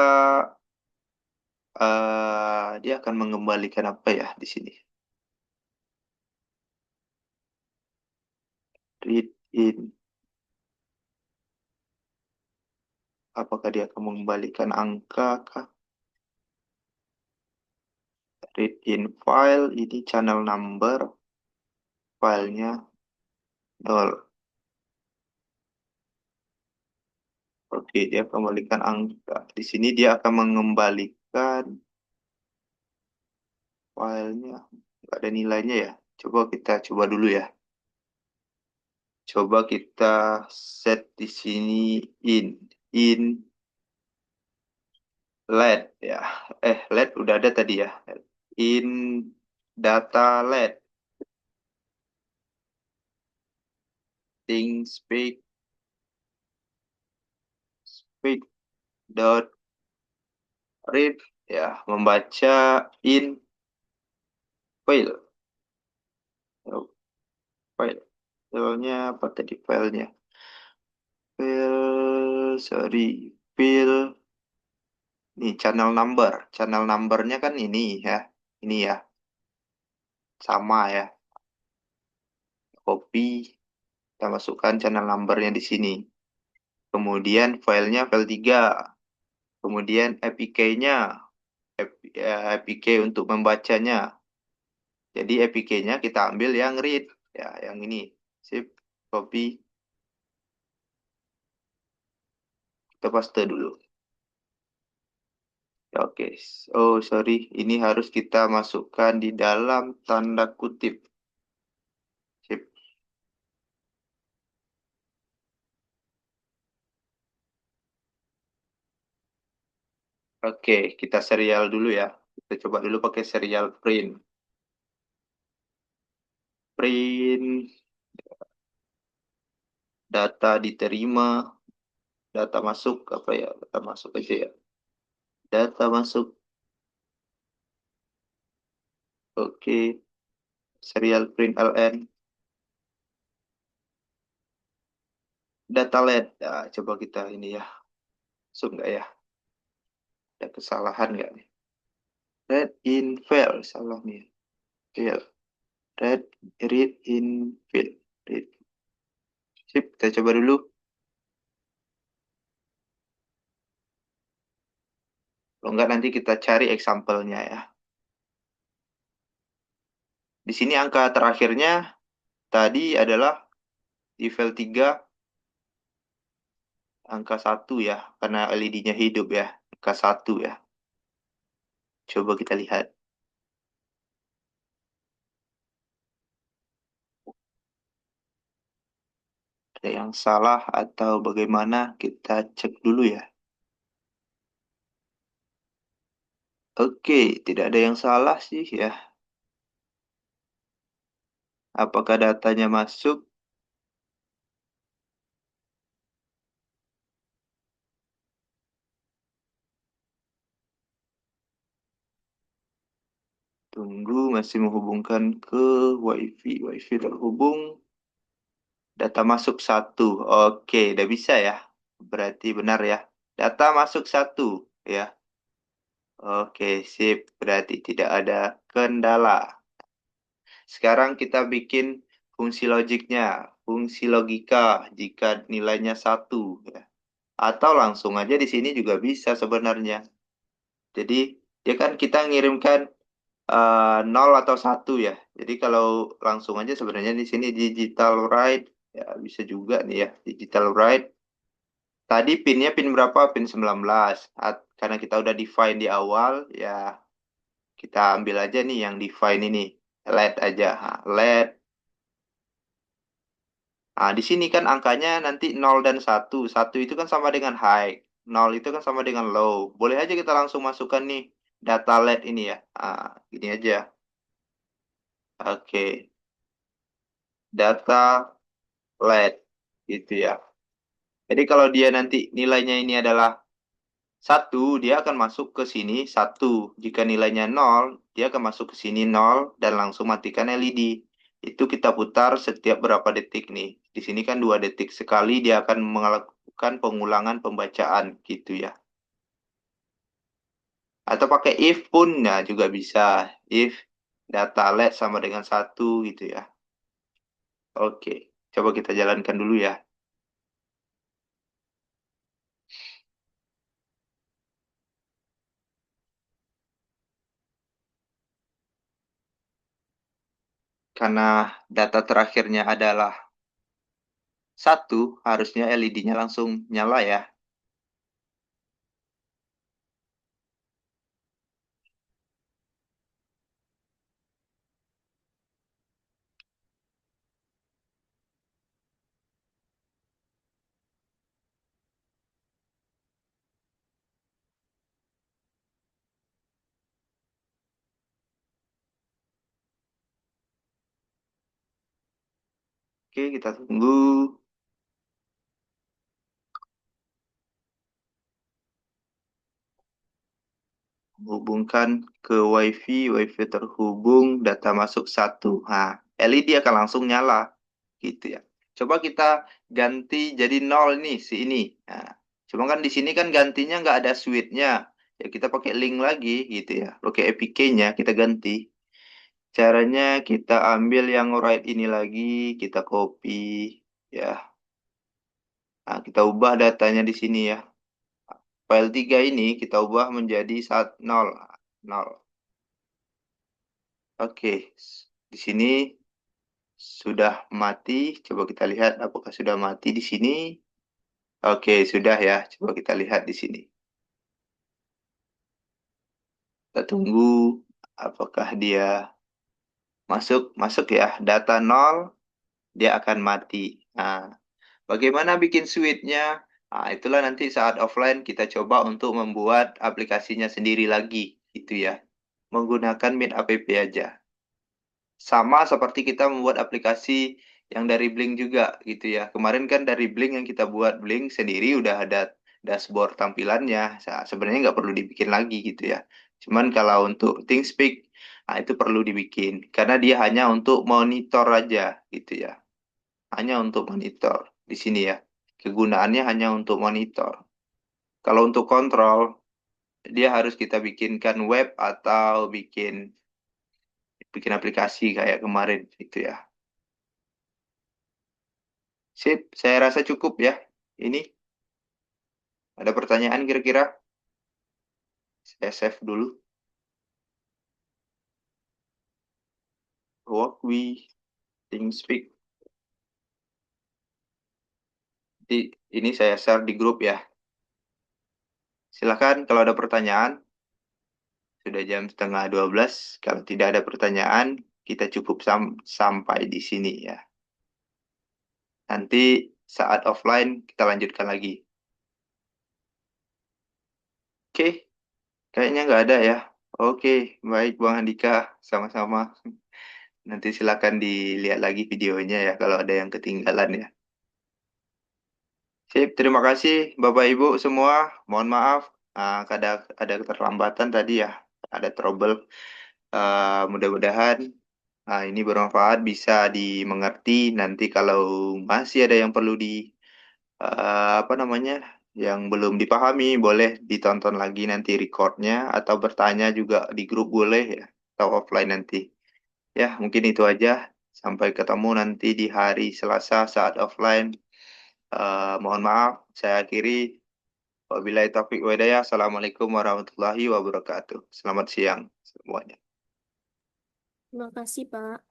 dia akan mengembalikan apa ya di sini? Read in. Apakah dia akan mengembalikan angka kah? Read in file. Ini channel number. Filenya 0. Oke, dia kembalikan angka. Di sini dia akan mengembalikan filenya. Nggak ada nilainya ya. Kita coba dulu ya. Coba kita set di sini in. In LED ya. LED udah ada tadi ya. In data LED. Thing speak dot read ya, membaca in file. Oh, file. Filenya apa tadi filenya? File, sorry. File, nih channel number. Channel numbernya kan ini ya. Ini ya, sama ya. Copy, kita masukkan channel numbernya di sini. Kemudian filenya file 3. Kemudian APK-nya, APK untuk membacanya. Jadi APK-nya kita ambil yang read. Ya, yang ini. Sip, copy. Kita paste dulu. Oke. Oh, sorry. Ini harus kita masukkan di dalam tanda kutip. Sip. Oke, kita serial dulu ya. Kita coba dulu pakai serial print. Print, data diterima, data masuk, apa ya? Data masuk aja ya. Data masuk. Oke, serial print LN. Data LED. Nah, coba kita ini ya. Zoom nggak ya? Ada kesalahan nggak nih? Read in fail. Salah nih. Fail. Read, read in fail. Read. Sip, kita coba dulu. Kalau nggak nanti kita cari example-nya ya. Di sini angka terakhirnya tadi adalah di file 3 angka 1 ya. Karena LED-nya hidup ya. Angka 1 ya. Coba kita lihat. Ada yang salah atau bagaimana? Kita cek dulu ya. Oke, tidak ada yang salah sih ya. Apakah datanya masuk? Tunggu, masih menghubungkan ke WiFi. WiFi terhubung. Data masuk 1. Oke, udah bisa ya. Berarti benar ya. Data masuk 1 ya. Oke, sip. Berarti tidak ada kendala. Sekarang kita bikin fungsi logiknya. Fungsi logika jika nilainya 1 ya. Atau langsung aja di sini juga bisa sebenarnya. Jadi, dia kan kita ngirimkan 0 atau 1 ya. Jadi kalau langsung aja sebenarnya di sini digital write ya bisa juga nih ya digital write. Tadi pinnya pin berapa? Pin 19. Karena kita udah define di awal ya kita ambil aja nih yang define ini. Let aja. Let. Nah, di sini kan angkanya nanti 0 dan 1. 1 itu kan sama dengan high. 0 itu kan sama dengan low. Boleh aja kita langsung masukkan nih data let ini ya. Gini aja. Oke. Data let gitu ya. Jadi kalau dia nanti nilainya ini adalah 1, dia akan masuk ke sini 1. Jika nilainya 0, dia akan masuk ke sini 0 dan langsung matikan LED. Itu kita putar setiap berapa detik nih. Di sini kan 2 detik sekali dia akan melakukan pengulangan pembacaan gitu ya. Atau pakai if pun ya juga bisa. If data LED sama dengan 1 gitu ya. Oke, coba kita jalankan dulu ya. Karena data terakhirnya adalah 1, harusnya LED-nya langsung nyala ya. Oke, kita tunggu. Hubungkan ke WiFi, WiFi terhubung, data masuk 1. Nah, LED akan langsung nyala, gitu ya. Coba kita ganti jadi 0 nih, si ini. Nah, cuma kan di sini kan gantinya nggak ada switch-nya. Ya kita pakai link lagi, gitu ya. Pakai APK-nya kita ganti. Caranya kita ambil yang write ini lagi, kita copy, ya. Nah, kita ubah datanya di sini ya. File 3 ini kita ubah menjadi 0. 0. Oke, di sini sudah mati. Coba kita lihat apakah sudah mati di sini. Oke, sudah ya. Coba kita lihat di sini. Kita tunggu apakah dia masuk. Masuk ya. Data 0, dia akan mati. Nah, bagaimana bikin switch-nya? Nah, itulah nanti saat offline kita coba untuk membuat aplikasinya sendiri lagi. Gitu ya. Menggunakan Meet app aja. Sama seperti kita membuat aplikasi yang dari Blink juga gitu ya. Kemarin kan dari Blink yang kita buat Blink sendiri udah ada dashboard tampilannya. Sebenarnya nggak perlu dibikin lagi gitu ya. Cuman kalau untuk ThinkSpeak Nah, itu perlu dibikin karena dia hanya untuk monitor aja gitu ya. Hanya untuk monitor di sini ya. Kegunaannya hanya untuk monitor. Kalau untuk kontrol, dia harus kita bikinkan web atau bikin bikin aplikasi kayak kemarin gitu ya. Sip, saya rasa cukup ya. Ini ada pertanyaan kira-kira? Saya save dulu. What we think speak. Ini saya share di grup ya. Silakan kalau ada pertanyaan. Sudah jam setengah 12. Kalau tidak ada pertanyaan, kita cukup sampai di sini ya. Nanti saat offline kita lanjutkan lagi. Oke, kayaknya nggak ada ya. Oke, baik Bang Andika, sama-sama. Nanti silakan dilihat lagi videonya ya kalau ada yang ketinggalan ya. Sip, terima kasih Bapak Ibu semua. Mohon maaf, ada keterlambatan tadi ya, ada trouble. Mudah-mudahan ini bermanfaat, bisa dimengerti. Nanti kalau masih ada yang perlu apa namanya, yang belum dipahami, boleh ditonton lagi nanti recordnya atau bertanya juga di grup boleh ya, atau offline nanti. Ya, mungkin itu aja. Sampai ketemu nanti di hari Selasa saat offline. Mohon maaf, saya akhiri. Wabillahi taufiq wa hidayah. Assalamualaikum warahmatullahi wabarakatuh. Selamat siang semuanya. Terima kasih, Pak.